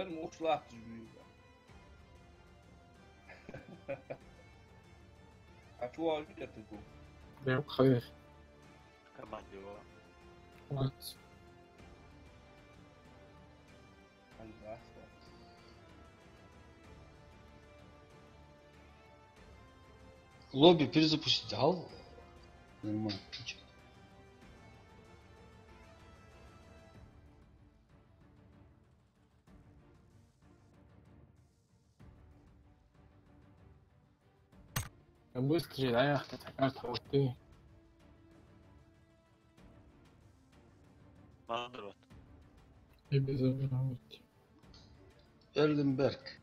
wenn Hochschlafzüge. Atual wieder zu tun. Ja, خير. كمان جوا. What? Лобби перезапустить. Ал? Нормально. Быстрее, да, я хотел ты. ما ضربت. И без обработки. Эрленберг.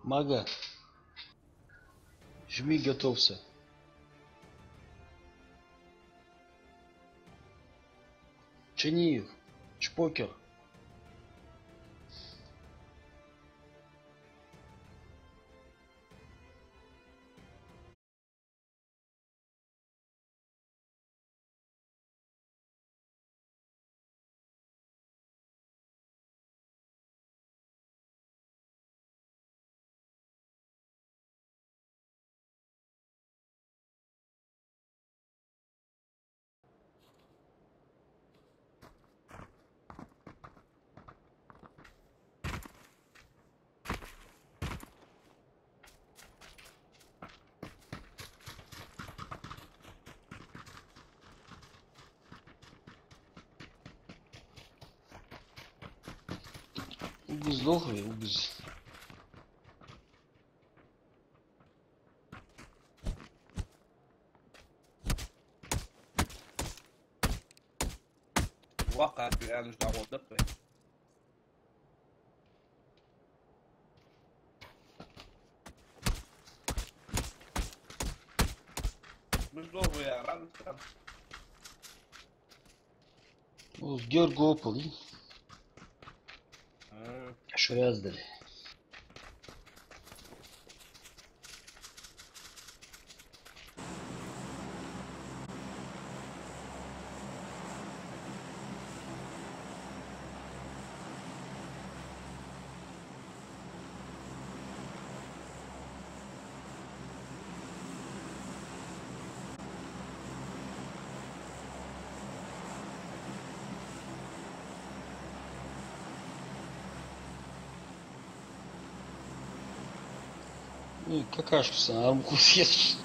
Мага. Жми, готовься. Чиниев. Шпокер. Угыз долгий, угыз. وقع في الآن مش دعوة دقة. مش ضربه يا رب. Георгополь. Что раздали? Ну, какашку сам армку съешь.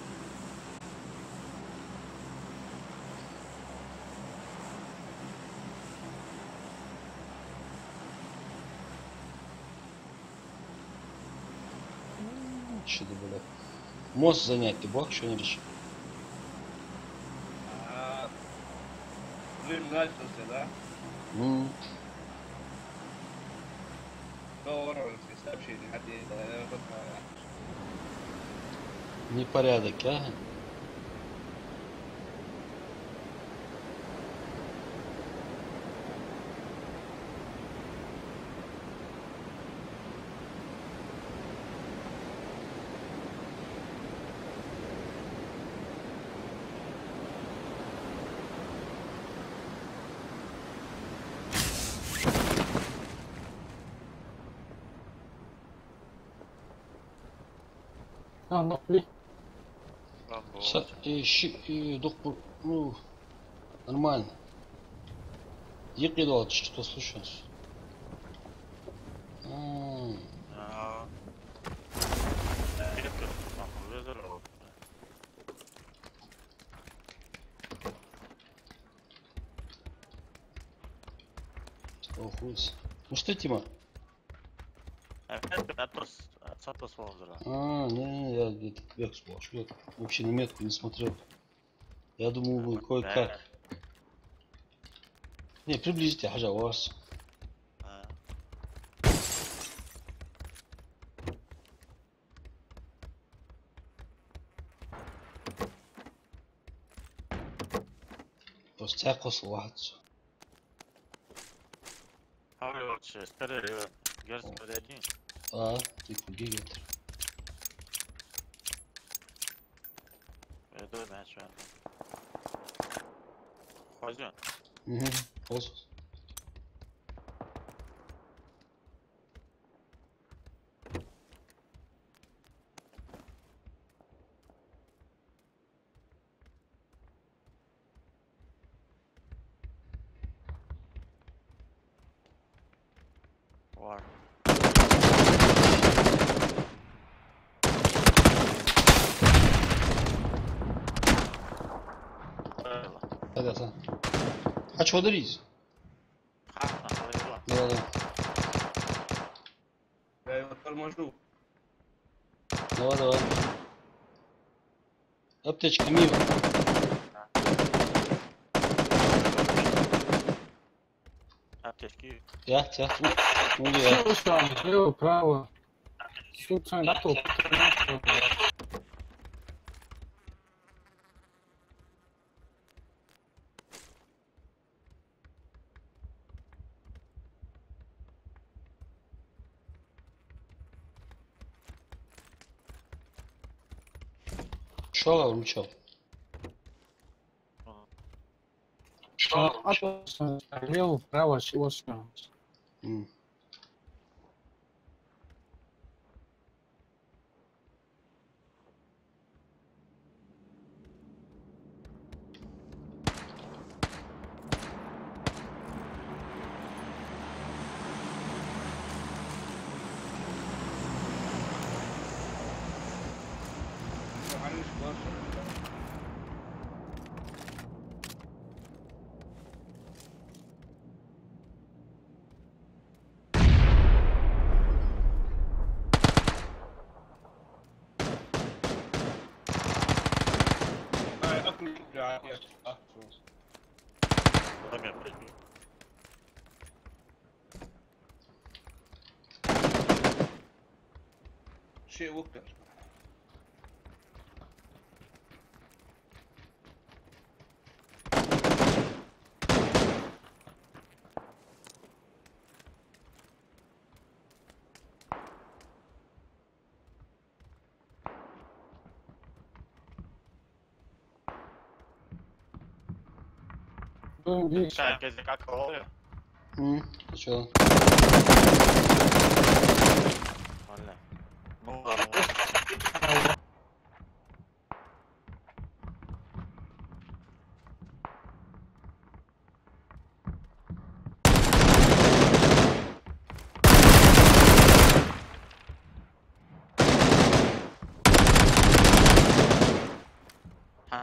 Что-то, блядь. Мост занять, ты бог, что не решил? Вымгательство, да? Долларов сообщение от Непорядок, а? Нахуй. Ну, нормально. Ехидал, что случилось? Охуеть. Ну что, Тима? Не, я где-то вверх сплошь. Я вообще на метку не смотрел. Я думал, вы кое-как. Не, приблизите, хажа, у вас. Просто тяг қосыл уақыт. Скорее, Герц, подойди. Ты куди getir. Dur ben şu an. Pardon. Olsun. Var. Hadi Hasan. Kaç oduruyuz? Да. Я его торможу. Давай. Аптечка мимо. Аптечки. Тях. Ну, я. Слушай, лево, право. Слушай, на топ. Şu alalım çal. Лево, право, чего все. معلش برشا. أكل يعني Adam yapıyor. شيء وكر. Видишь, Herkese kakao oluyor. Çal. Valla. Ne oldu?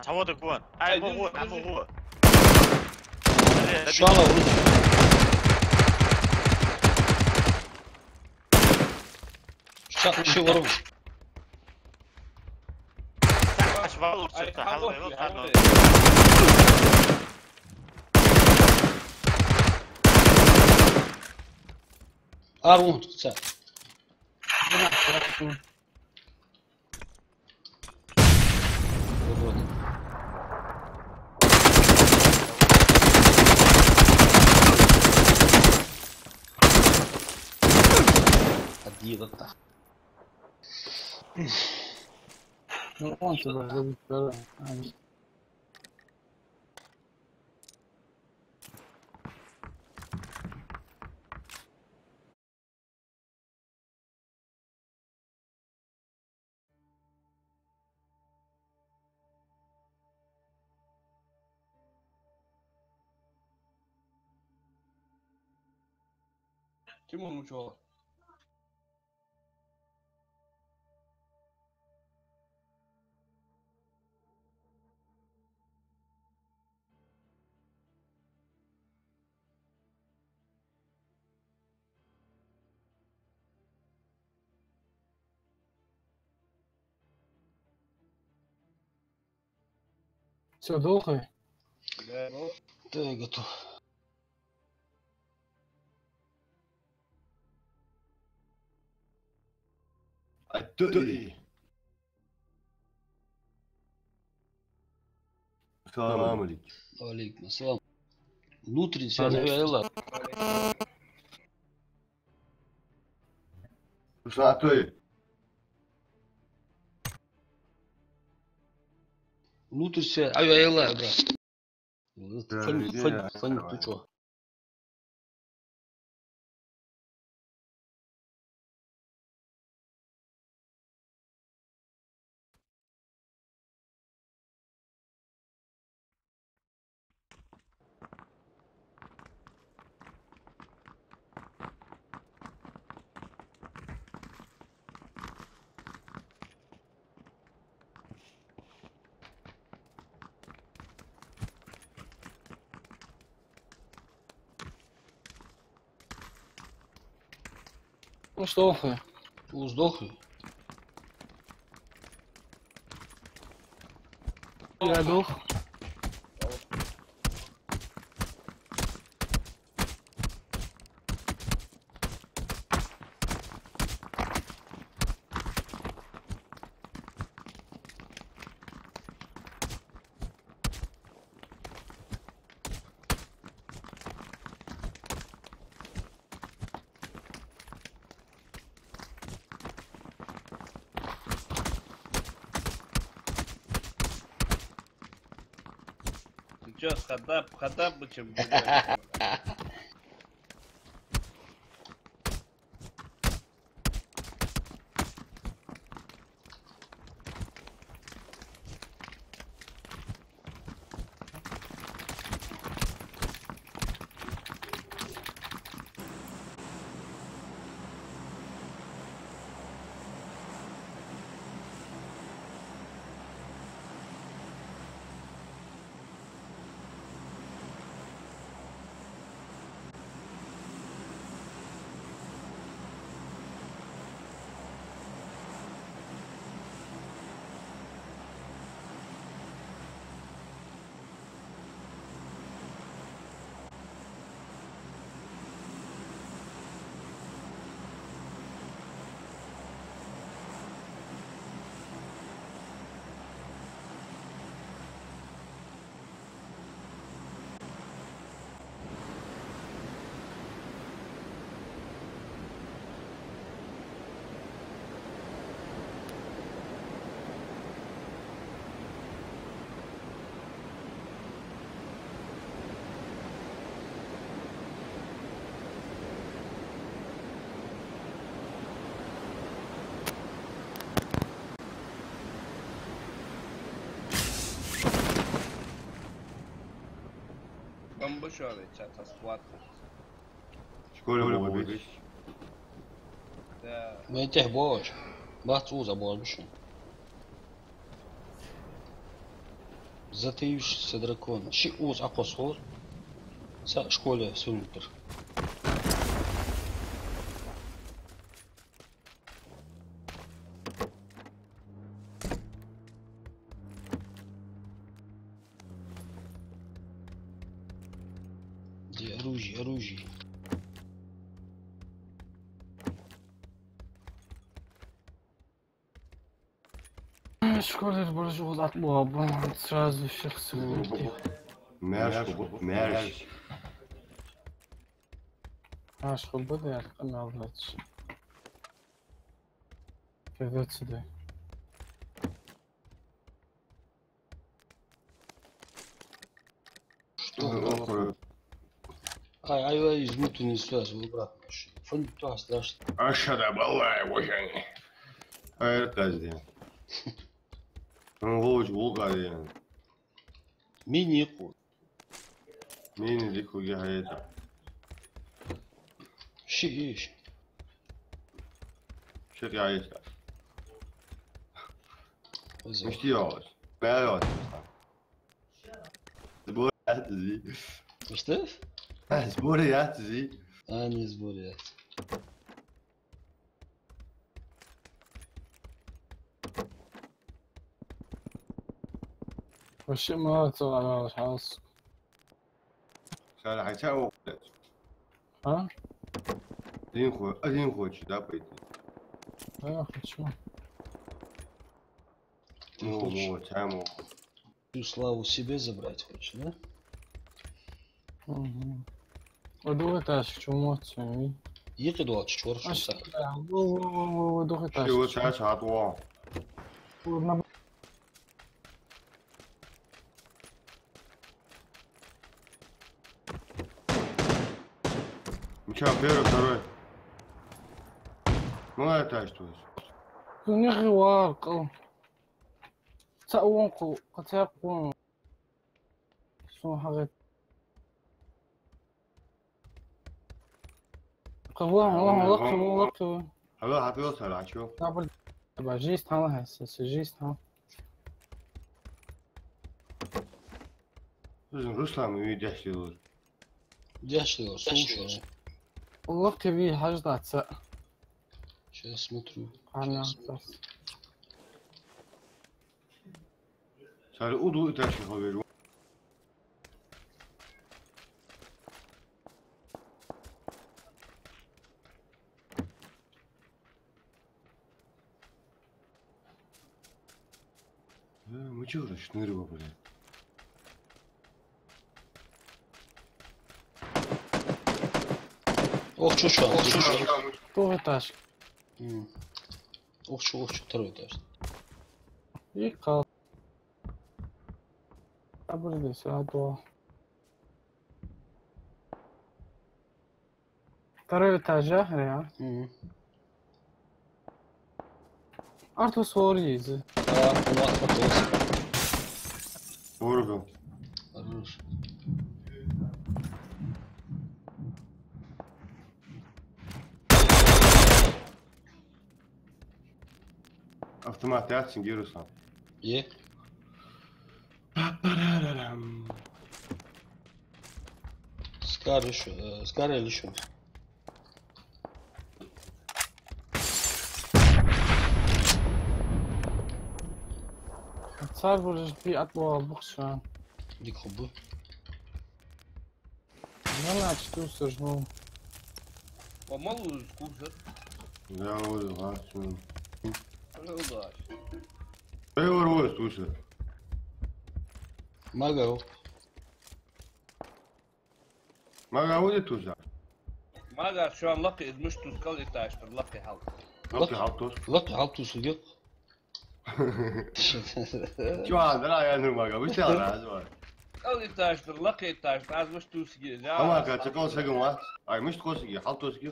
잡아도 구원. 아이 뭐 구원. Şu an alalım. Şu şey var mı? 다시 와도 أي 없어. حاول 하고 حاول. Armut sen. Hadi yıkık da. ну он тебя любит, да. Kim olmuş o? Все, долго? Да, ну. Да, готов. التؤدي السلام عليكم. Aleyküm selam. Внутренний связь, ayarlar. Что ты? Внутрь себя. Ай, брат. Да, Фонит, не, ты чё? Ну что вы? Сдохли? Я дух. Ты чё, ходап бы чем Bambușoare, ceata scoată. Школе будешь? Da. ما يتهبوش. Бахтуза больше. Затаившийся дракон. Ши уз акосфор. Са школе сунтер. Где оружие? شكون البرج وضعت بابا سراز الشخص Мяш. شغل بدا يعرف انا ولاتش كذا تسدي Что? Ай, из внутренней связи обратно. Фонд то страшно. Ашада балай, вожани. Айрказди. Лоуч булгади. Мини-код. Мини дикуги хайта. Шиш. Шет яйта. Позвал. Миштиос. Бэйот. Сбор ятзи. Что? Сбор ятзи. Не сборят. وش ما على الحاص Шала хачао. ها Один хочет, да, пойти? لا شو Ну, чаму. Всю славу себе забрать хочешь, да? ودوت اشك شو موت يعني يقدوا تشور شو аш صح двух этаж. Все, вот сейчас отвал. Ну что, первый, второй. Ну это что? نغوا تاونكو قتاقون شو حاجه قوا هلا هتوصل عشو. قبل جيست ها هسه جيست ها Bizim Ruslar mı iyi yaşlıyor? Дяшли, слушай. والله كبير حاجه تاع Сейчас смотрю. انا Sarı udu taşı haber. Мы чего шнырова, блядь? Ох, что, второй этаж Ох, что, второй этаж. и кал абурды саду второй этаж реально арту соризы Ну отмотался. Ворогом. Хорош. Автомат yatsın görürsen. Ye. Скар еще. Скар или еще? صار برج في أطوى بخشة Дик хубы. أنا أشتو سجنو Помалу скушать. Ya oğlum ha şunu. Удачи. Ey oğlum слушай. Мага. Maga o da tuzak. Maga şu an Lucky izmiş tuzkal itaştır Lucky halk. Nasıl haftos? Lak haltı suyu. Şu anda ayağını maga. Bir şey var var. Kal itaştır Lucky itaştır azmış tuzki. Ama kaçak olsa gün var. Ay mış kosu ki haftos ki.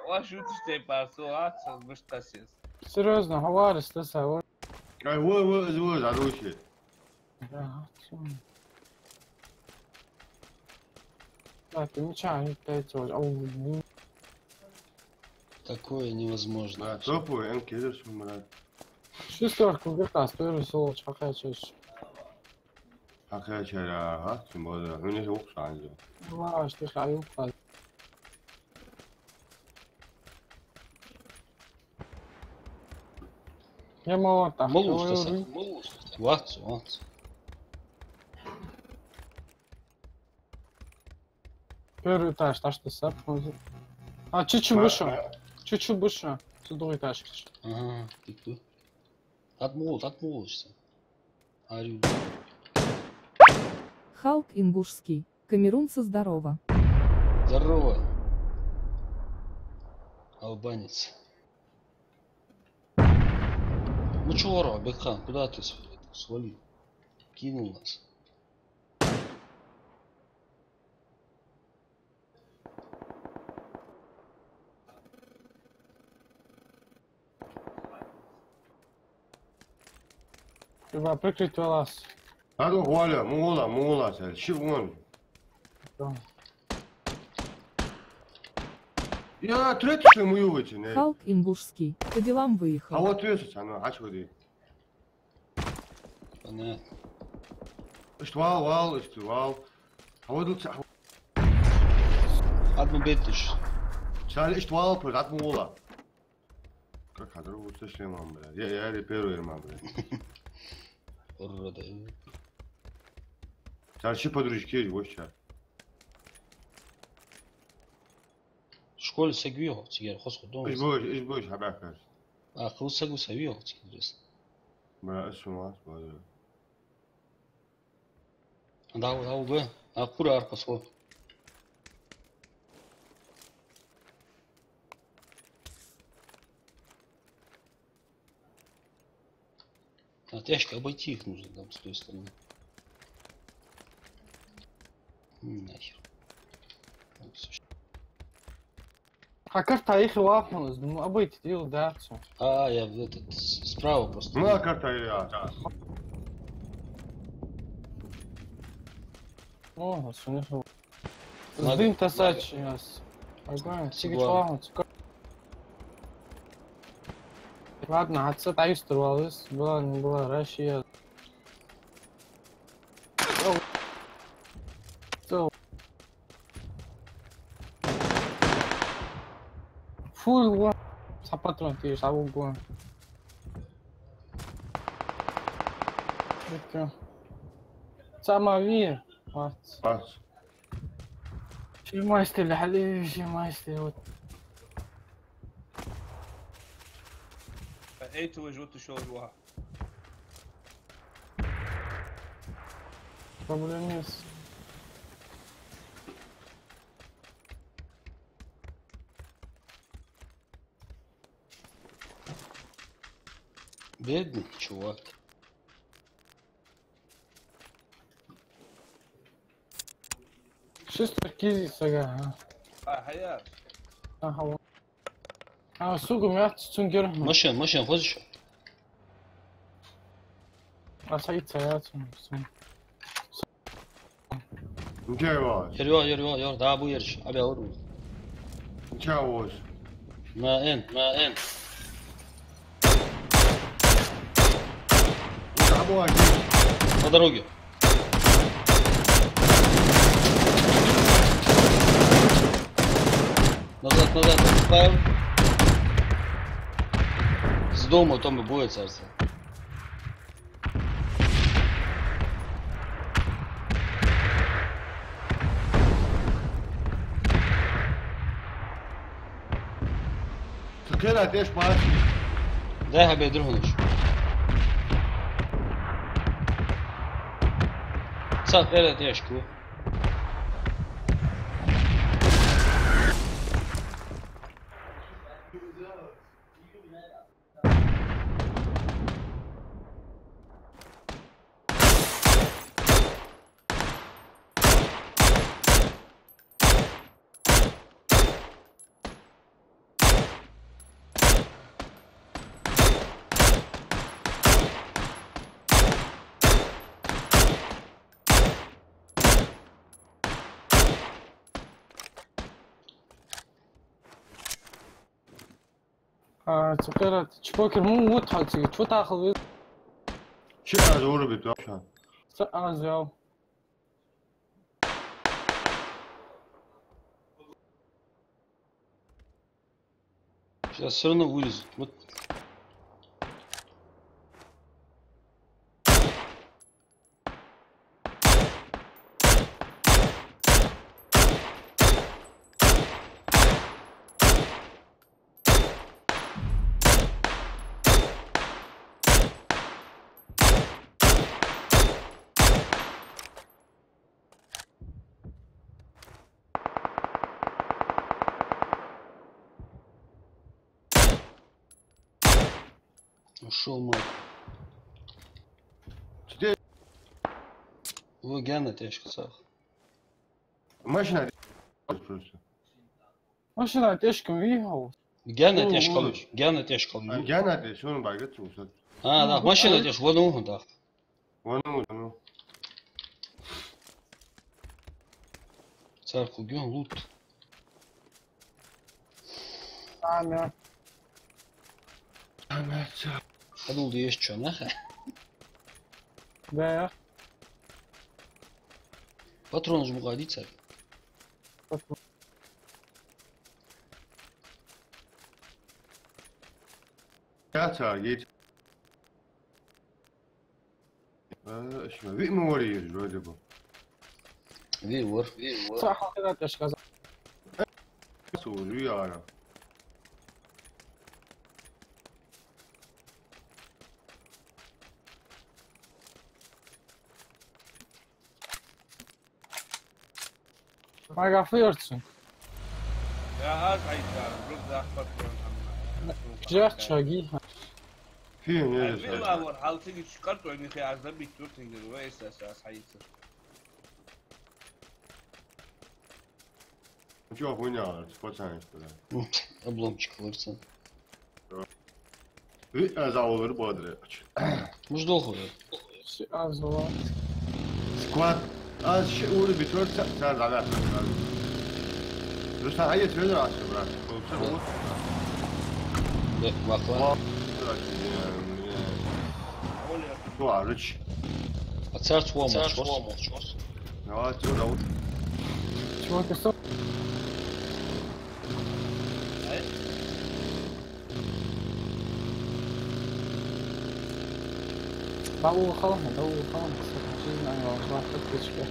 Ваш уточный парсуат azmış tasız. Серьезно, Хаварис, ты савой Ay o задуши. Да, ты ничего не пойдешь. Такое невозможно. Да, топу en gelirsin bana. Шестерку грека, первый солоч, какая чаще. Hakaya çayla ha. Şimdi burada. Önce çok sağlıcı. Вау, что хаюка. Я молота. Малуш та Ватс. Первый этаж, та что сап. А, чуть-чуть выше. Чуть-чуть выше. Другой этаж. Ага, ты кто? Отмолчься. Арю. Халк ингушский. Камерунцы здорово. Здорово. Албанец. Ну чё, Ора, Бекхан, куда ты свалил? Кинул нас. Треба прикрыть лаз. Hadi Huala, Muğla sen. Şıvın. Ya третий мою вытяни. Халк ингушский. По делам А выехал. вот весить она, ач воды. Понятно. Вал. А вот тут Одну бетиш. Sen вал, прат Muğla. Как kadar bu seçlemem bile. Ya repair vermem bile. Ора, да. Sen şu подружки есть, вот сейчас. В школе сагвио, тигер, хоско дома. İş boş haber ver. А, кого сагу савио, интересно. Bana ismi var, böyle. Да, Б. А кура арка свой. Тяжко обойти их нужно там с той стороны. Нахер. А карта их лапнулась, ну обойти дело, да, все. А, я этот справа просто. Ну, карта я. О, все не хватит. Надо- Дым тасать сейчас. Ага, сиги Согласен. чуаган. Ладно, отца таюс турвалыз. Была, не была, Россия. Фул гуа. Сапатрон тиеш, абу гуа. Бекке. Самавир. Вот. Бас. شي ما يستاهل الحليب، شي ما يستاهل. ايتو وجوت شو الواحد Проблемис. Бедный чувак. Шестой кизи сага. حياة Ага. А сугу мят цунгер. Машин, вот еще. А саит саят. Ничего. Yor, daha bu yarış. Abi alır mı? Ничего. На N. Кого один? По дороге. Назад, отступаем. С дома там и будет царство. Türkiye'de ateş var. Дай habe другу. Sat evet yaşku. А теперь чпокер му вот хати. Что тахл? Сейчас doğru bir şu an. А взял. Сейчас все равно вылезут. Вот. Ушел мой. Ciddi. Bu gene тяжко сах. Maşına просто. Машина тяжком въехал. Gene Oo, тяжко olur. kalmış. Gene tяжко kalmış. Gene ateş onun bak git olsun. Ha da maşina тяжко. Вон da. Onu. Царку ген лут. Ами. Ходил да есть что, нахуй. Да, я. Патрон жму годится. Ya git. Şimdi bir mi oraya böyle bu? Вивор. صح كده تشكى. Soruyu ara. ما غفيرتش. يا هاك عيسى رد احمر جات شاقيها. Film Bir nerede? var haltını çıkart oyunu kıyarda bir tur tingir ve esas sayısı. Çok oynuyorlar. Спортсмен işte. Обломчик вырцан. Bir zavalları bu adre. Ждоху. Az var. Squat. Az şey uğru bir tür sen zaten. Ruslan hayır söyle aslında bırak. Olsa olur. Вахла. Bu arıç. Ацар цвом. Ne var diyor Davut. Чувак, ты что? Дау халам, жизнь она тычка.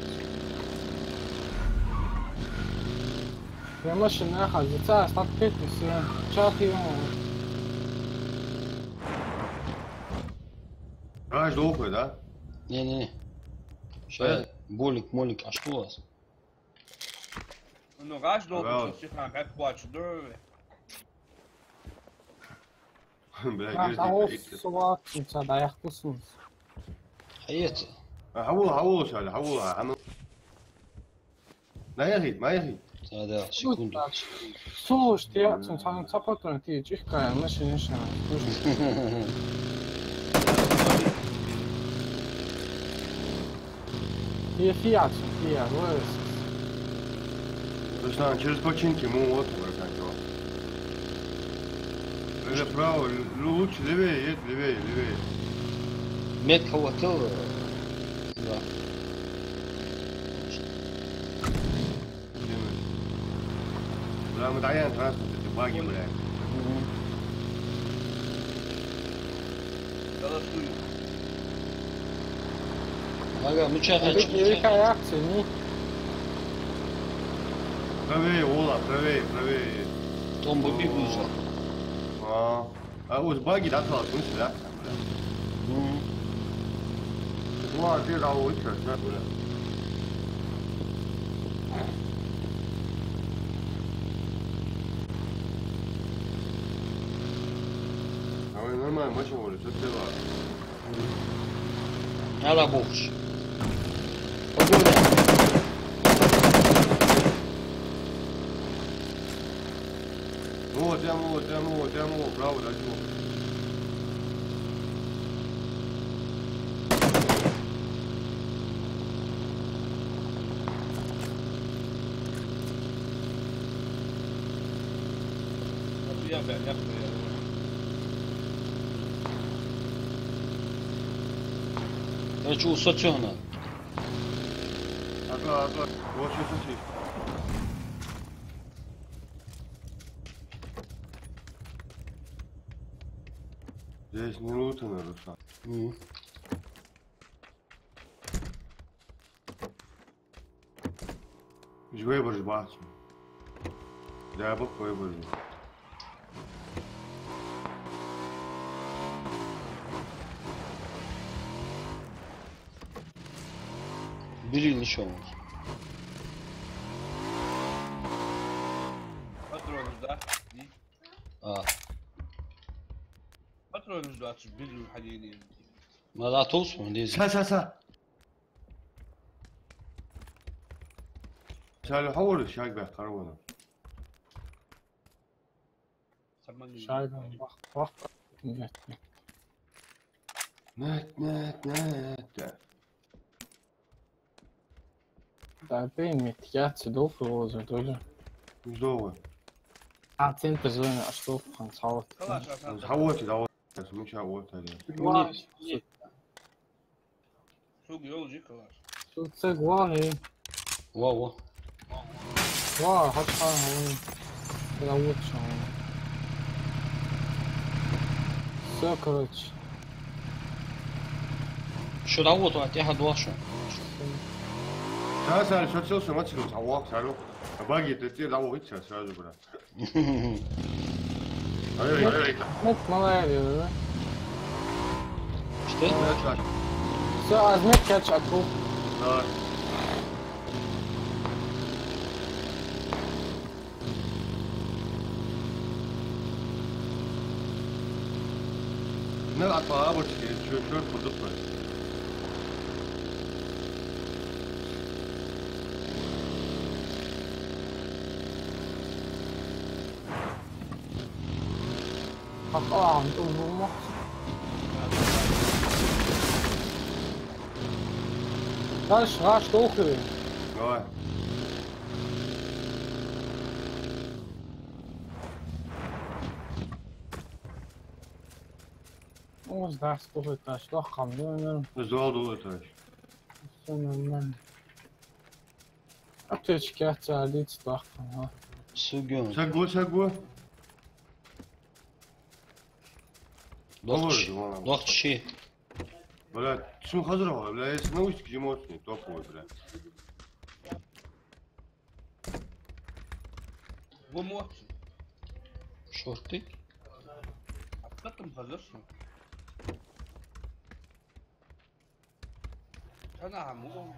Я машина ходится, статки все. Чахи Garaj da okuyor da. Не. Сейчас болик. А что у вас? Ну, гаш долго, Bravo. что всех как плачу, дуры. Biraz Дау gerisi. сула, чица, да я вкусный. Hayır. Havul şöyle havul ha. Ne yahid. Да, секунду. Слушай, ты цан цапатон ты чихкая, машина. Фиат, вырос. Ruslan через починки ему вот kanka. Öyle bravo. Лучше левее. Метка хватил. Да. Да, мы даем транспорт, эти баги, блядь. Голосую. Ага, мучаха. Великая акция, не? Правее, Ола, правее. Том бы бегуза. А вот баги досталось, в смысле, да? Ладно, ты дал лучше, да, блядь. А вы нормально, машину воли, что ты ладно? Ала бухш. Вот, право, дальше. Я хуя. Короче, у социона. Ага, вот что случилось. Здесь не лутано, Руслан. Живой башбасу. Да, бокой божу. Бери еще. Patronuz da. Patronuz da açıp bir hadiyeyi. Надо автобус mu? Değil. 사. 잘 하고를 시작해 가라고는. Saman gibi. Şaydan bak. Нет. Да, пойми, я цедов его задолю. Здорово. А центр зоны, а что в концовке? Kalaş asan. 하고지 나와. смыча вот это. Çok iyi olacak kalaş. Тут це главный. Во. Ва, хатхан, это лучше. Все, короче. Что работу от тебя дуашу? 잘 셔츠스 마치고 자고 자로. баги ты 나오고 있어. сразу 그래. 아니. Нет, малая, да? Что? Все, возьми catch отбыл. Да. نلعب بابا شو بالضبط. عم تقول مو غاش دوخري. اه Ons daar toch het slag gaan doen. زود وقتاش. Sen aptech kert عليك slag ha. Sugun. شقوه Docht والله. docht شي. ولا شو خضره ولا يسنوش كيموتني توقف ولا. قوم وقت Shorty. حطيت مخلصهم انا عمو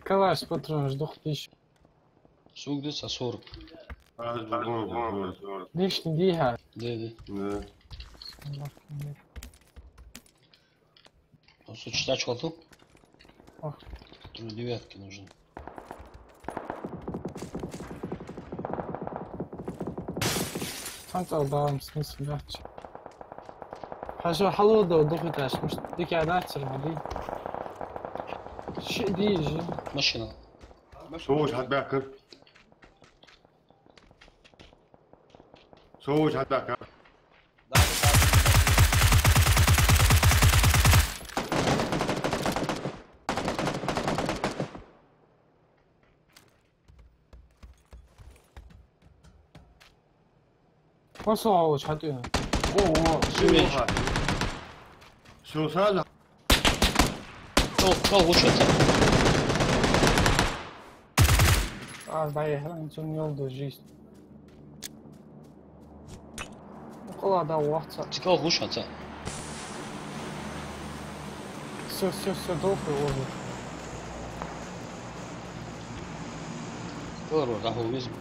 Kalais patroons dochties. Zoek dit als zorg. Liefst die haar. Nee. Да. Сочетать хвату? Ох. Тут девятки нужны. Tank al daar misschien dat. حاجة حلوة ده ضغطاش مش ديك عادات هذي. شيء دي يجي. ماشينا. سووش حد باكر. سووش حد باكر. 벌써 잘 뛰네. شو صار؟ كو وشوت. Daí 좀 yolda жесть. Okula da вахта. Цікаво гушаться. Все добре уже. Здорово, раху візьму.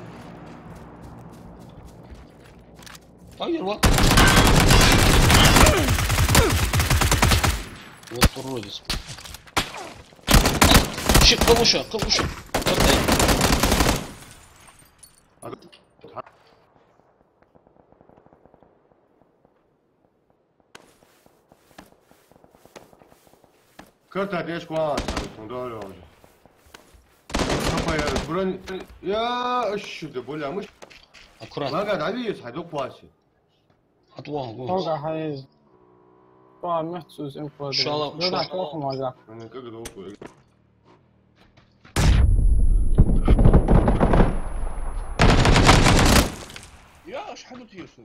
Ай, рва. Вот уродец. Щит, кавуша. Отдай. كرتها ايش كوانت دول يا برن يا ايش ده بقول مش ما Аккуратно. قاعد عبيس حدوق باسي Отвал, голос. Olga hayır. Bana mehsus info. Şala- Neden şala- korkma انا كده دوق يا اش حدو تيسو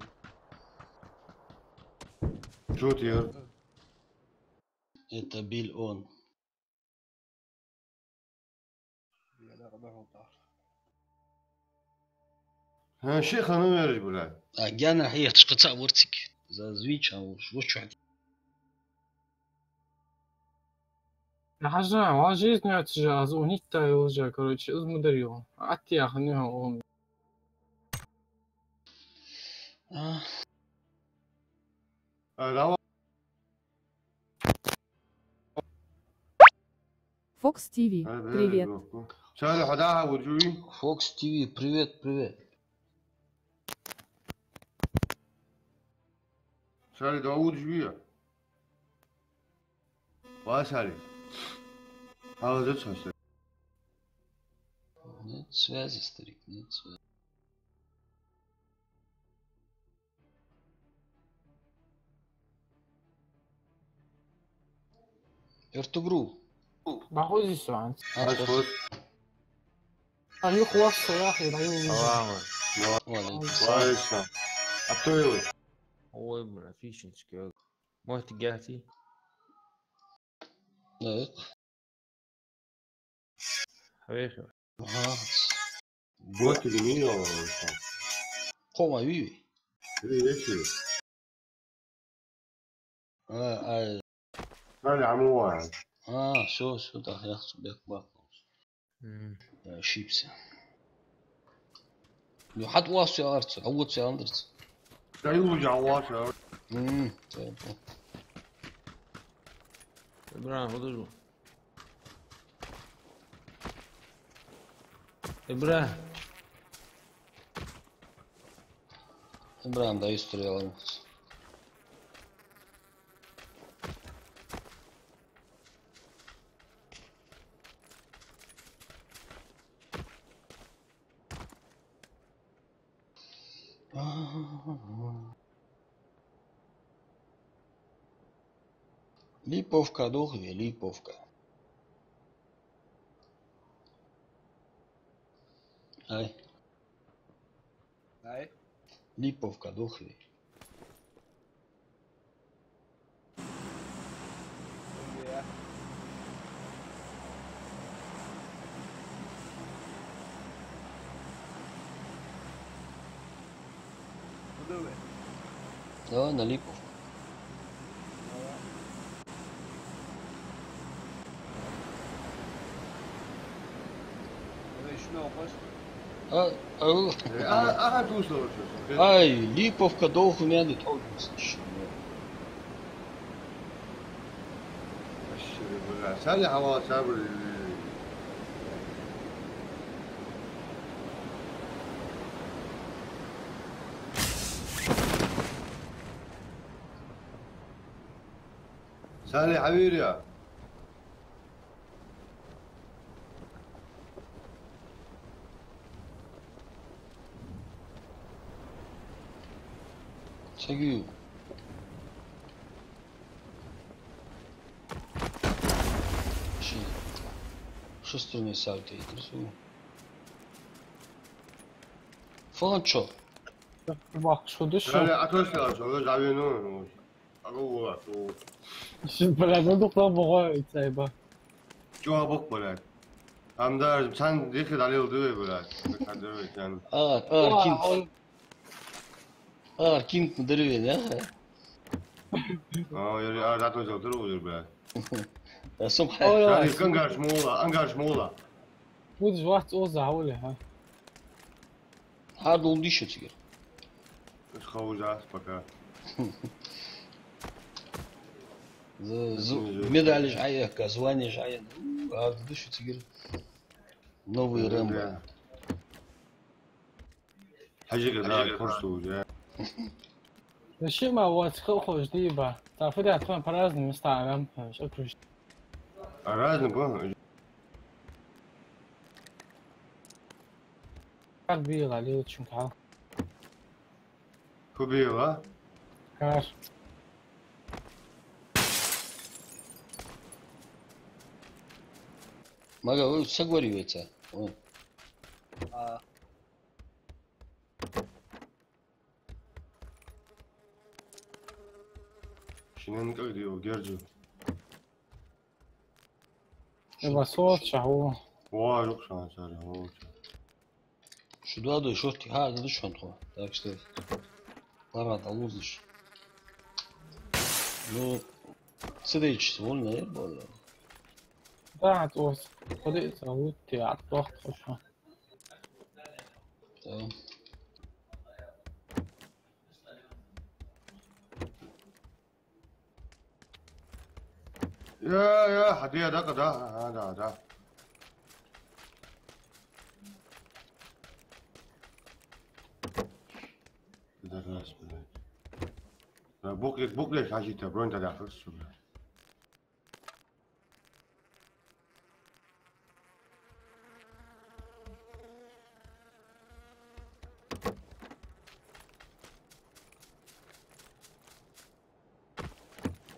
شو تير Это Биль он. يا لا غباه طار ها شيخ انا يرج بلا Агяна هي تشقطع ورتك. Зазвичай وش واحد. حاجة واجد نعتجا ونيتا يوجا короче из мударио. Аттия хнега он. لا Fox TV, привет. شال حداها وجوي Фокс ТВ, привет. شال داوود جويه واسالي هذا زت هسه Нет связи, старик, нет связи. Эртугрул. باخذ ساعات. اسكت ايوه خلاص يا اخي كويس ابتوي Ой, бля, фишечки. Можете герти? Evet. Хорошо. Ага. بوت اليمين ولا اليسار؟ Кома, Виви. ايش هذا عمو واحد Все, да, я себе бахнулся. Ошибся. Ну, حد واصل يا أرتس، عود يا أندرس. 在路上挖车，对。 İbrahim o da bu. İbrahim. İbrahim dayı sürüyor. Lipovka, dohve, Lipovka. Aj, Aj. Lipovka, dohve. Ja. Budu. Da, na Lipovka. Şunu okus. aha tu soruyorsun. Aj, Lipovka, dohve, meni to misliš. Aşırı böyle. Sen de hava sabır. Salih حبيبي يا Çekiyor. Що сторони сальто интересует? Фончо. Bak şu düşün. Salih atıyorsun şöyle davranıyor. Ako var. Şimdi böyle durduktan boğa içey bak. Cuma bak böyle. Hamda sen dikkat alıyordu böyle. Sen de öyle yani. Kim deriyor ya? Yani zaten çok duruyor böyle. Som Salih angažmola. Будешь вахт оза ha. hard olduğu işe çıkıyor. Схожа пока. Медали жая, звание жая. Hard dışı çıkıyor. Новый Рэмбо. حاجة كده كورسو جا. Зачем вот хохож либо? Да, фуде твой по-разному ставим. Что круче? Разный был. Как было, ли очень кал. Купила. Каш. Мага, соговорюється. A. Şimdi как diyor Gercu. Либо сот, шаху. Vay yok şans Salih. Şu два до шорти hard düşün то. Так что парада лузиш. Ну, следующий вольно, я был. Да, вот. Ходи, зовут тебя, тох, хорошо. Да. يا حديقة ده هذا ده راس بوك ليش حاجة تبرون تدخل السبب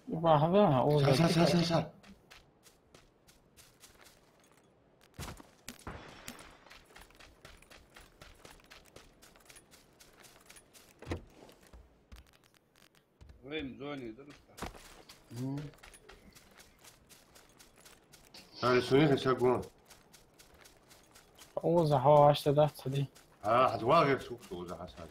بعضها أوزا. سال Vem zoni druska. هذا سونيك يساقون أوزا هو عشت ده صدي. حتواقف سوق إذا حساد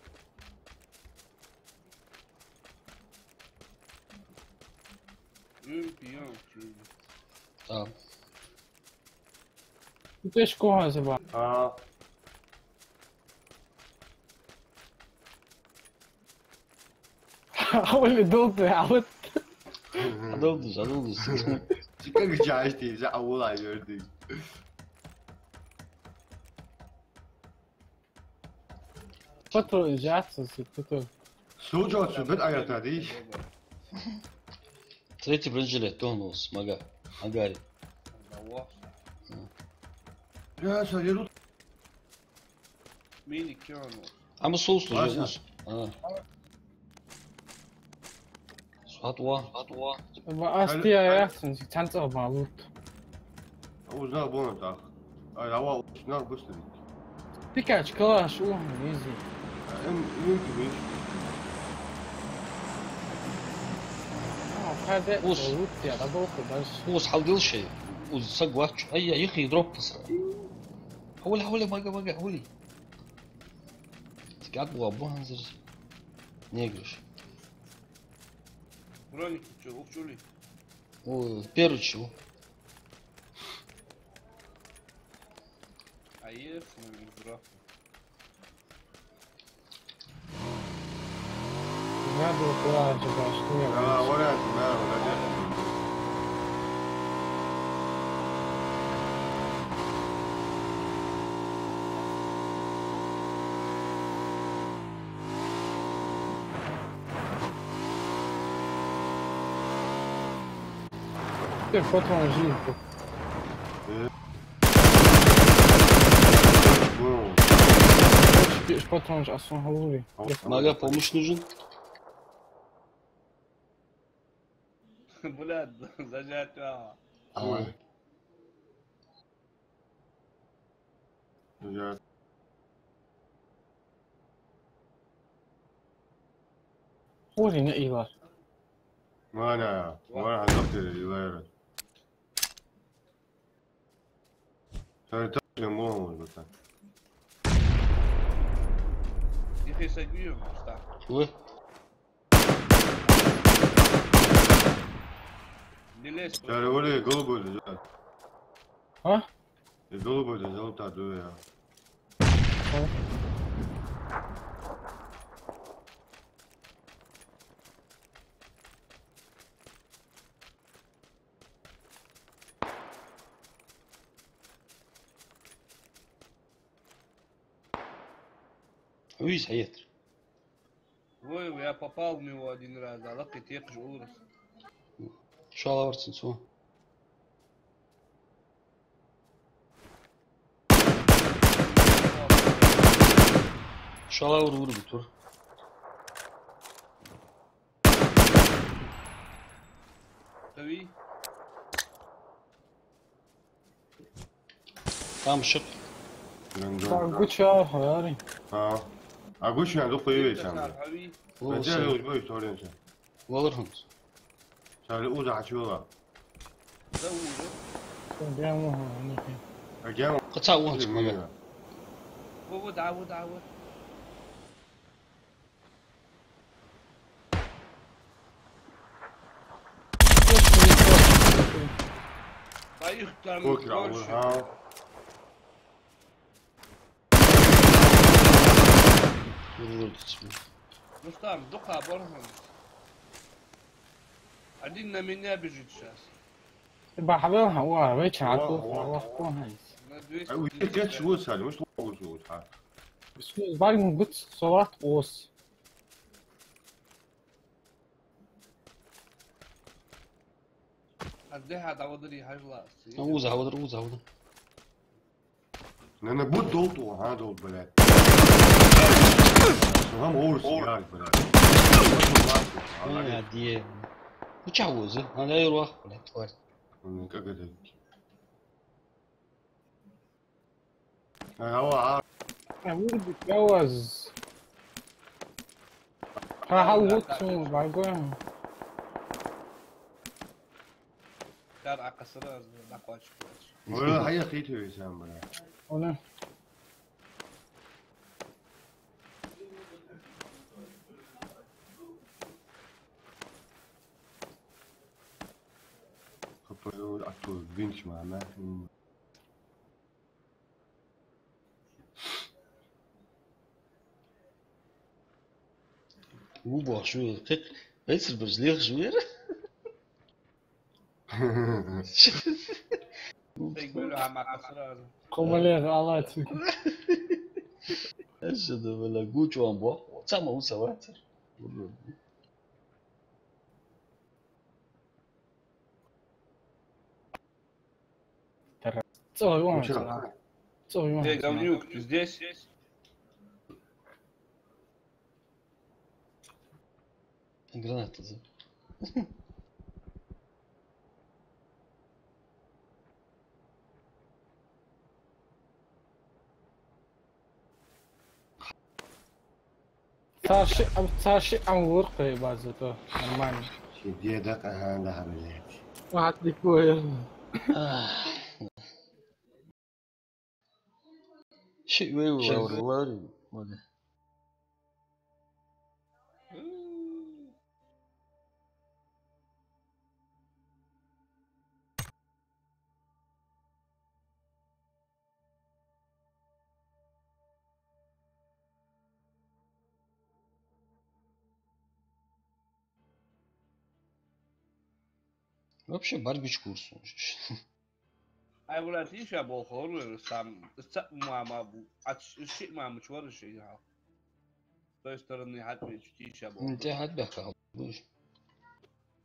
Piyon şimdi. Tamam. ليش كوها زبا؟ اه هو اللي دوب عودت. Adamdır. Çıkan hikaye işte. Sen avulay gördük. فترة رجعت فترة. Sucu olsun. Ben ayakta değil. Tretji brânzile, Tonos, Maga, Magari. Ya söyle. Mini Kiono. Ama soğuz Var tutuyor. Suat wa. أستي يا أحسن تنتظر معروض. Uzak bunu tak. Ay hava uçlar bu istedik. بيكاتش كلاش أوه إيزي. Mümkün mü? هذا أوس. روت يا ربوك بس. هو صحاب ديال الشيء. وصق واحد أي يا أخي يضرب تصرع. حولي Maga حولي. قاعد بغابوها هنزل. Негриш. Броник, что, увчули? O Перучу. А есть, ну, игра. هذا كلاش باش Ya oraya merhaba. كيف فترة نجيب. Bu. إيش فترة نج أصلا هوري. Maga помощь нужен? Блядь, зажать, Ay. Ya. هوري نقي بار. وانا حضرت الويرة. Sen taşın bu olmuş zaten. Их и согреем, что? Ой. Делесь, Sen oraya dolu böyle zaten. ها؟ Dolu böyle dolu tadı ya. Уйс, аетр. Ой, я попал в него один раз, а лапки тепишь ужас. Шала варцинцу. Şala vur bir tur. Tabii. Tamam şık. قلت يا حياري. Ha. Aguş yani doktor iyi sen. Abi. Ben de öyle böyle soruyorum sen. Valırhın. Sen uzak açıyorlar. Да ужас. بيعملوها هناك. Gel. Kaça ulan çıkmaga. هو دعوة. Поехали, Kokra olur ha. Vurulur tutsun. Рустам, духа, борган. Один на меня бежит сейчас. بحضرها هو بيتش عطوه والله На 200. Ay uyku geç bu sadece. Mش doğru şu ha. بس بعد من قلت صوات قوس. Отдыхай, давай hajla. Uza havadır. Ne bu doldu ha doldu böyle. Hem olursun yani böyle. Ya diye. Uçak uzu. Hadi yürü. Var. Как это? هو أبوي بيتجوز. هحوطه بعدين. Kar akasını nakvaç. ولا حاجة خيته يا سام بلا. ولا خطوة أكتر بنش معنا. Hoe boos je? Kijk, weet je, er is leeg weer. Ik wil haar maar kasser. Kom maar liggen, al uit. Is het wel een goed job, boh? Samen hoe ze water. Zo jongen. Moet Zo jongen. Kijk, dan nu, dus deze. Een granaat, hè? صار شيء عم ورقي بازته الماني شدية دقة هذا بالله. واحد لكوير شيء ويو والله ولا Вообще барбич курс. Ai вона тиша бо хору сам мама الشيء ما مشوار الشيء ها. То есть стороны حد тиша бо. انت هتبقى بوش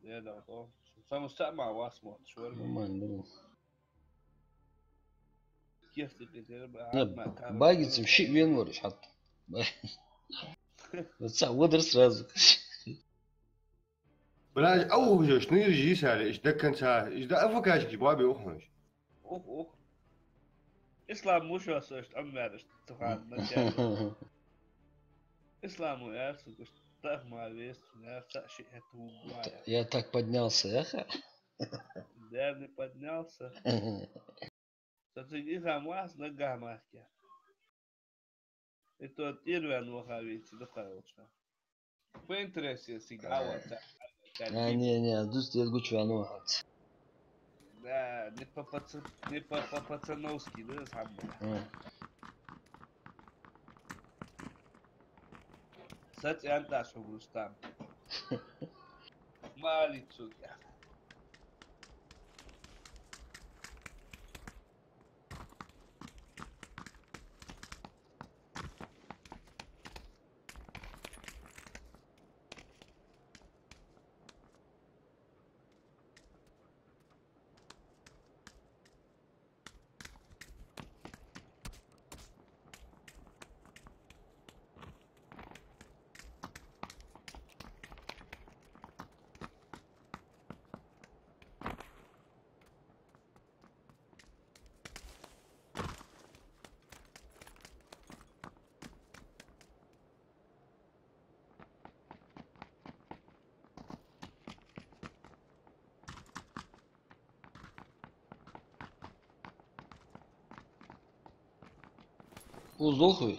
يا ده طو. سام مستمع واسمع شوار. ما ندري. كيف تقدر بقى باقي شيء وين ورش حتى. بس ودرس رازق. بلاش أوه شنو يجي سالي إيش دكن سالي إيش ده أفكاش جوابي أخنش. اوه اسلام مش واسشت امارش تفعل مكان اسلام وياسك طاف ما вест я شيء هتو Я так поднялся, эх. да не поднялся Сатиги хамас на гамахке это тирван вахавити дохауча по интересе сигава Не, dus я гучу оно. да не по пацановски да сам Сать янта шогустан Малицу я Уздохуй.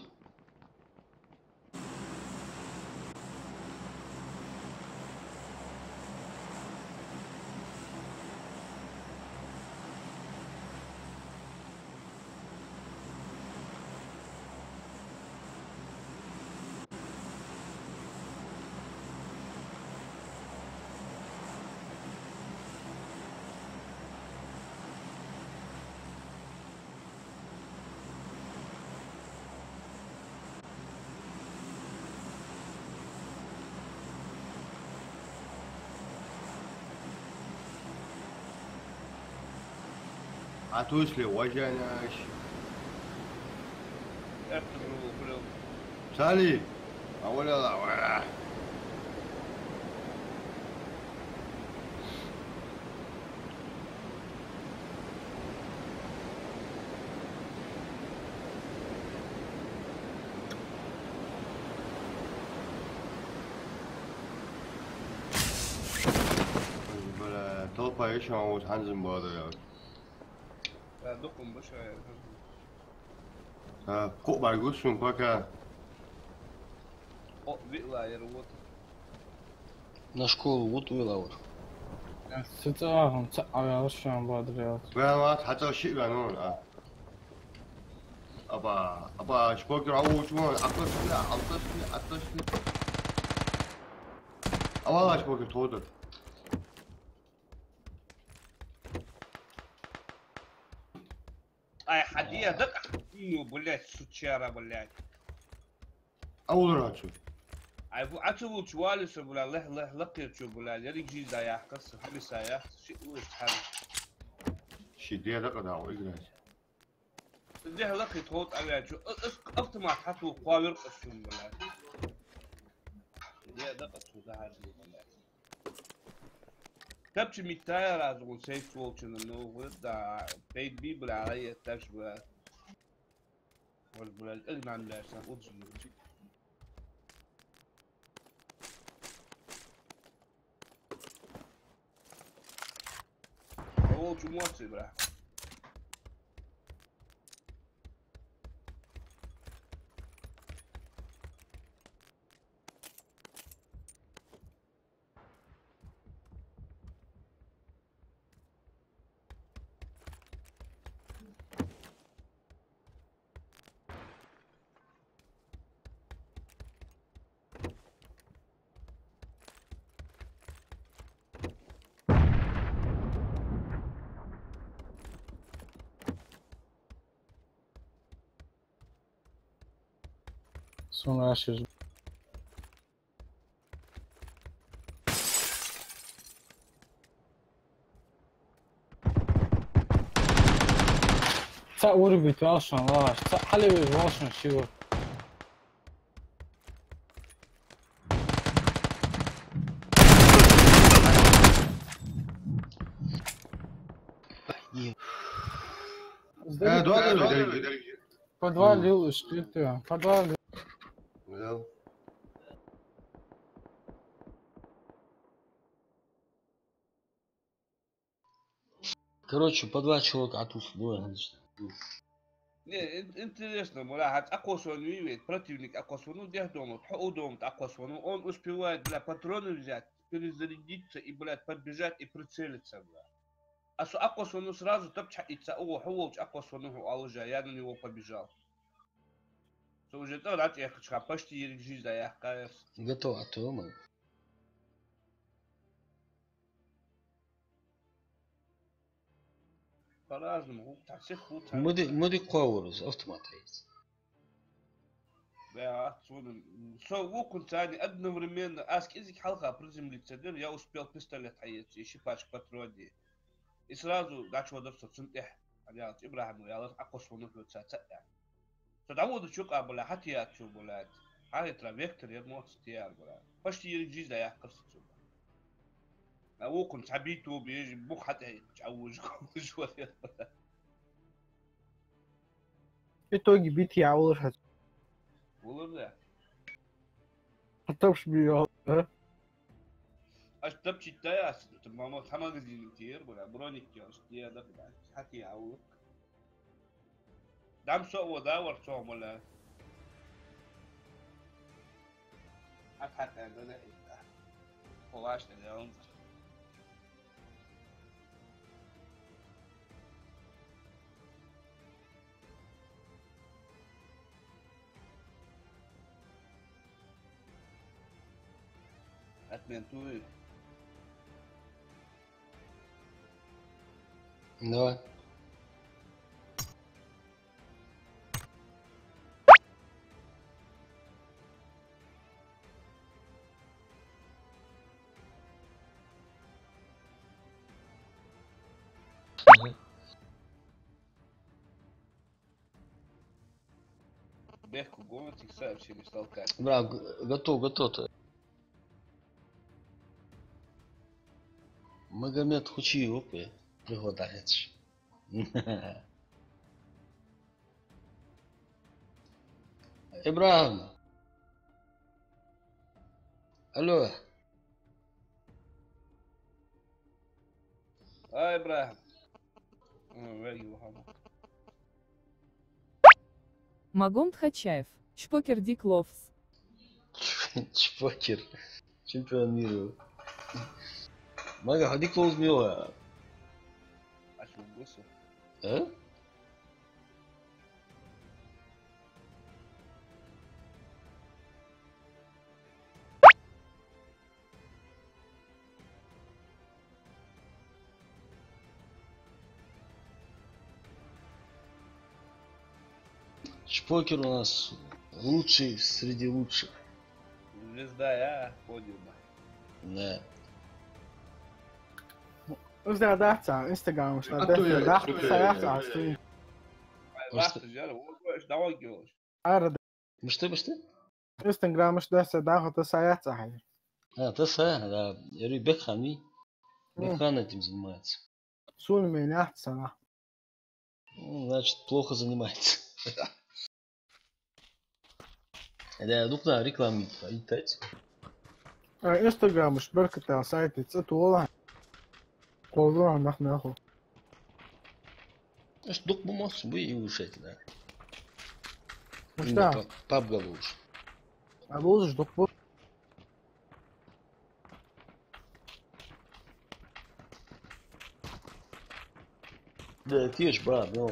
عتوسلي وجناش. افترو سالي ولا ولا طلبة ايش هو حنزم بهذا يا دقم بشا كوب بعجوز شو كوكا вила я работаю На школу вот увела. ستاهم تعال شو عم بادريات وين ما حتى شيء قانون ابا شبوك يعوج وين عطشني Вал ач bakayım Toğdat. Ай, ходи, да? Ну, блядь, сучара, блядь. A olur açı. Ай, اتو تشوالس بلا له لقيت شو بلا يري جيزا يا قص حبسا يا شيء وش حل. Şiddeye de kadar o ilgilenç. ده لقيت هوت على شو افتح ما حطوا قوالر قصهم بلا. يا دقت شو ده هذا بلا. تبش ميتاير از اون سيف وولشن انه ودا بيت بي بلا علي تبش بلا. ولا الاغنى عن درسان وضجن. هو شو موصي بلا. Sonra açıyoruz. Sen vur biti al şunu la. Sen halevi al şunu şey vur. Doğal öyle. Подвалил, что подвалил. Да. Короче, по 2 человека атус, двое, значит. Не, интересно, муляхат, акосван видит, противник акосвану, где дома, дом акосвану, он успевает, бля, патроны взять, перезарядиться и, блядь, подбежать и прицелиться, бля. А с акосвану сразу топчается, хулоч акосвану алжа, я на него побежал. Что уже то, да, я хочу, почти жизнь, да, я, конечно. Готов, а то мы. По-разному, всех худ. Мы куаурус, автомат есть. Да, вот они одновременно, аскизик халка приземлиться, я успел пистолет хаять, еще пачка патроны. И сразу начал даться центр. Я Ибрахим, я акос вон их центр. Потому что чук абла хатия чу блядь. Ай травектор я мог стиар блядь. Почти жизнь да я касцу. А вот كنت حبيته بيجي بو حتى يتعوج شوية. В итоге бить я улажать. والله Потом шбил, да? اش تبكي تاس ماما حما زين كتير ولا برونيك يا اشتي هذا حكي يعوق دام سو وداور سو ولا حتى عندنا ولاش اليوم اتمنى Давай. Бехку гонит, их сообщили, столкать. Бра, готов. Магомед Хучи, опи, пригодається. Ибрагим. Алло. Ибрахим. Магомед Хачаев, Шпокер Дик Ловс. Чпокер. Чемпион мира. Мага, ходи клоуз мила. А что, гусу? А? Шпокер у нас лучший среди лучших. Звезда, я подиума. Да. Uzrā dārcā, Instagram, uz tā A tu defila ej, dārcā, tu ej, sajācā, ej, stream. Basta, já, давай делаешь. Ара, Башты? Instagram, uz dārcā dārcā, sajācā. Таса, да. Я говорю, Бекхан, Бекхан этим занимается. Sūni mēņi atsana. Ну, значит, плохо занимается. Да, дукна рекламит, айтать. Instagram, uz barkatā saiti, citu olā. Ko runā, nāhu. Значит, дук бумос, вы и ушете, да. Uz tā, Пап галуш. lūdzu, dukbu. Да, тешь, брат, ну.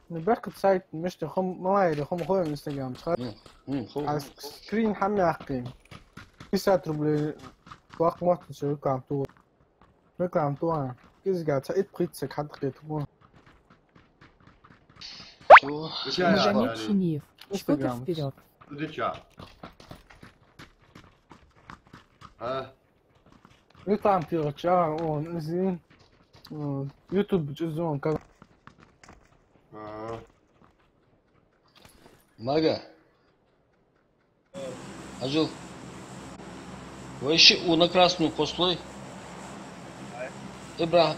Barkat saiti, mishti, malaidi, khoym Instagram, Хо. screen حمي أخين. تسعة ربل وقت ما تسوي رقم تو كيس قاعد سعيد بريتسك حد قيتكون Чё? Магомед Чиниев. Шпокер Instagram. вперед. Дича. А? رقم تيغ شعر اون زين يوتيوب جزون كذا Мага. Ажил. Вообще у на красную послой. Ибра,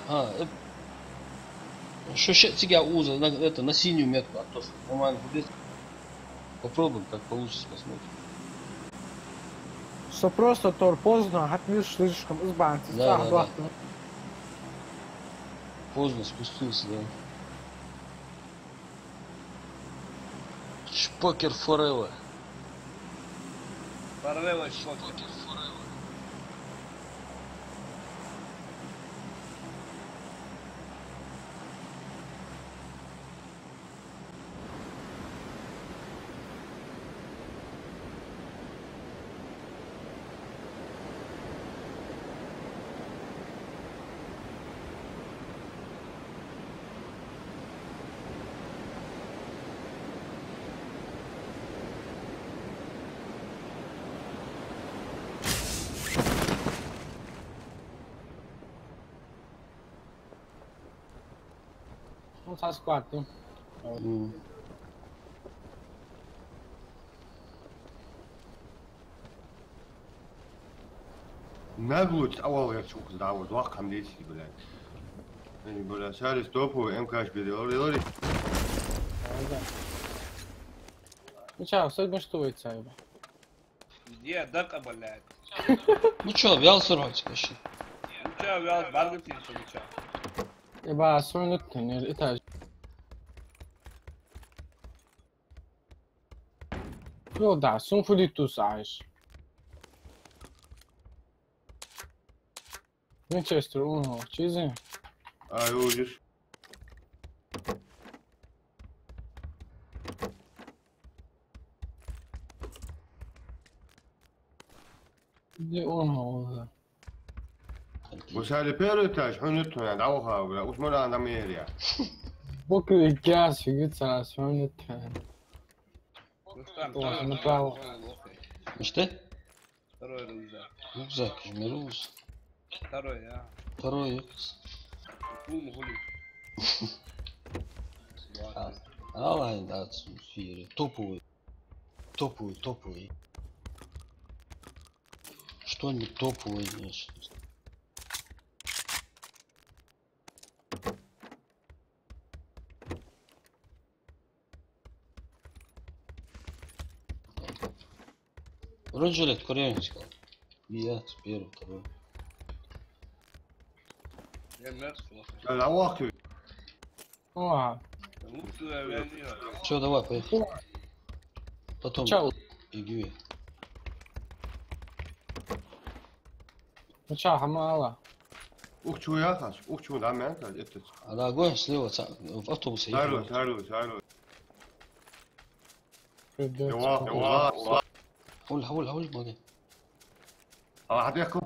что сейчас тебя уза на это на синюю метку, а то нормально будет. Попробуем, как получится, посмотрим. что просто тор поздно отмир слишком избавиться Да. Поздно спустился, да. Шпокер forever. Параллельно что-то. Ну, со складки. Наглость awal я чук сдавал, два камдейский, блядь. Они, блядь, сали стопу, МКш бери. Ну, чё, сегодня что это, Сайба? Где дака, блядь? Ну чё, вял сорвать, конечно. Ну чё, вял, баргатинся, ну чё? يبقى سونت الإتاج. شو دع سون فوليتوس عايش. مانشستر اونو چیزی. Аюжиш. دي اونو. وسالي بيروتاج حنتو يعني عوها ولا وثمنا انا ميريا. بوك الجاس في قد ساعة سونت. Ну что, О, направо. Ну что? Второй рюкзак. Рюкзак, жмерус. Второй, а. Второй экс. Кум гулит. Алайн, да, сфере. Топовый. Топовый. Что-нибудь топовое, конечно. Жилет корейский сказал. Я первый, второй. Я мертв. العواقب. О, Лучше авианера. Все, давай, поехали. Потом чё, иги. ну чё, хамала. Ух, чё я хаш, ух, чё да мен, это. А на огонь слева в автобусе. Сарло. يوا. حول ماجي. حد يحكم.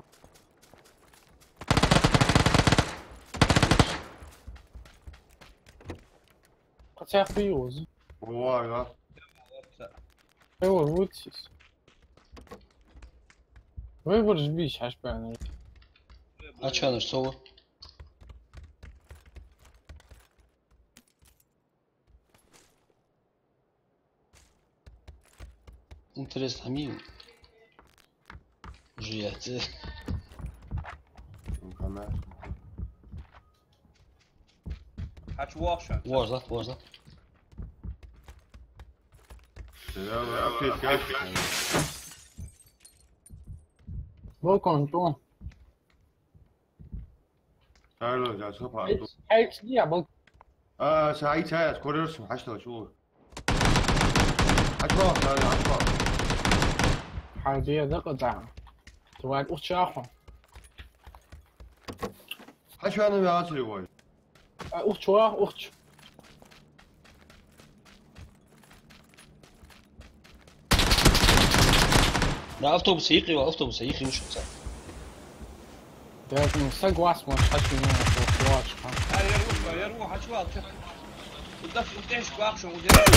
Хотя хуёзы. Var ya. Его вытись. Выбор бить, аж правильно. А чё, ну что? Интересно, мил. Жиять. Kamer. Haç bu akşam. Можно, можно. Ya update gel. Балкон, то. Erlo ya sopa. HD يا балкон. سعيد سعيد كوريرس حشته شو. حشبه حشبه. حاجة دقة دعم. تواد أخت شاخو. حشبه أنا بيعصري واي. أخت شواخ أخت. Да, автобус ехали уж отца. Я не согласен, مش حاجة من الفواكه. يروح haç var. Udaş udaş bu akşam udaş.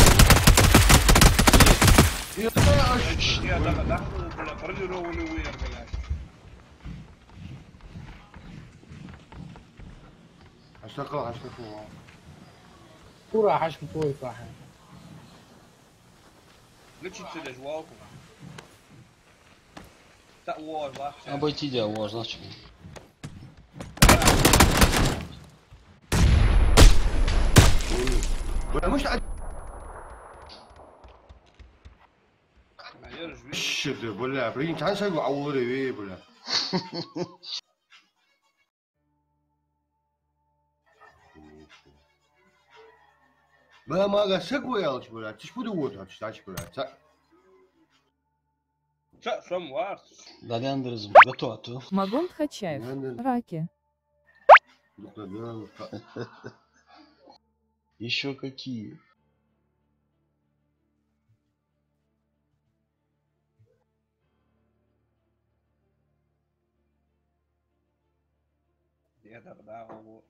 Ya da kula farlı rowunu وير بلاش. حشته. كورة حاجة بتوي فاهم. Лечить сюда жвалку. Так вот, вообще. Обойти дело, значит. مش Наверное, شد ولا برين كان شيء عوري وي ولا ما قال سقوي يا ولا تشبدو وتر تشتاش ولا Что, сам варс? Даляндризм, готово. Магом Тхачаев. Раки. Еще какие? Я тогда его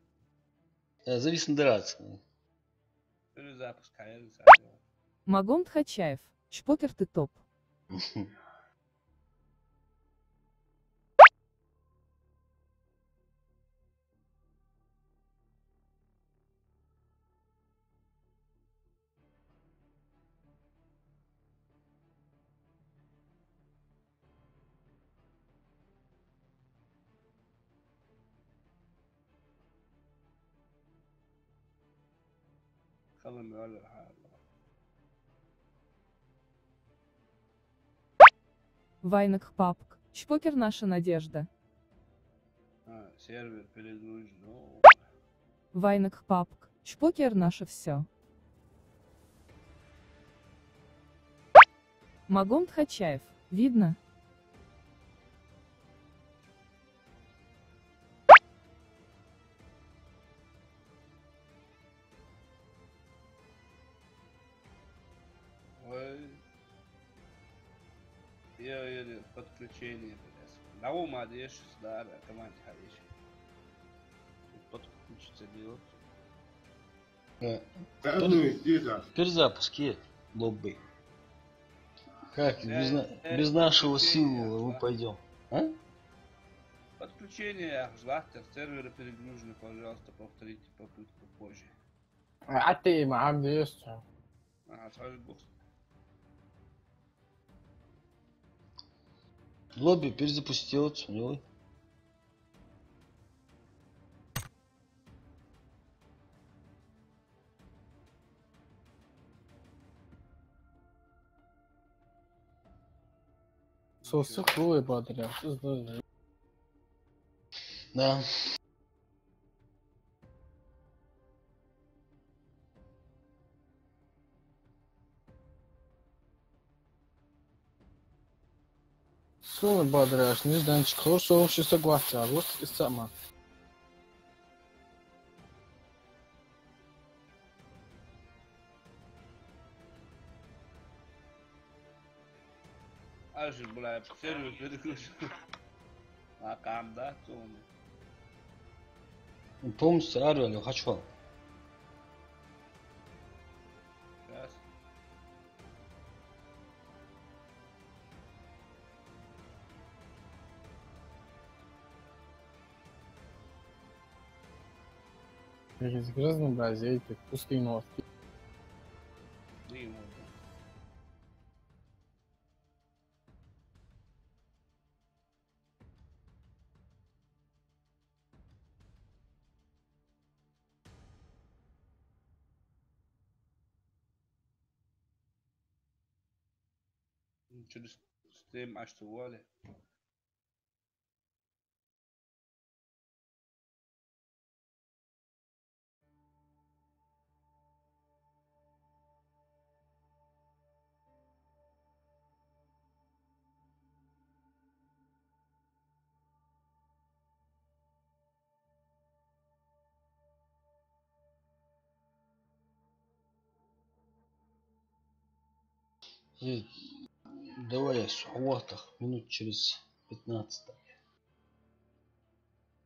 Завис драться. перезапускаю. Магом Тхачаев. Шпокер ты топ. خلهم يولوا الحال. Вайнак Папк. Шпокер наша надежда. Сервер перегружен. Ну, Вайнак Папк. Шпокер наше все. Магом Тхачаев. Видно? ой. Я подключение. На ума дешь, да, команде ходишь. Подключиться делать. Перезапуск лобби. Как? Без нашего символа мы пойдем. А? Подключение, жлахтер, серверы перегружены, пожалуйста, повторите попытку позже. عتي ما عم يسطا. Сразу бокс. Лобби перезапустилось у него. Сосы хуй бодря. Да. Суны бодря, неждан çıkıyor, soğuk согласия, вот и сама. Аж, бля, сервер перегружен. А кам, да, он. Полностью Арвель хочу. Через разнообразие, пустые нотки. دي مو- через ستيم عشت والي Давай я с минут через 15.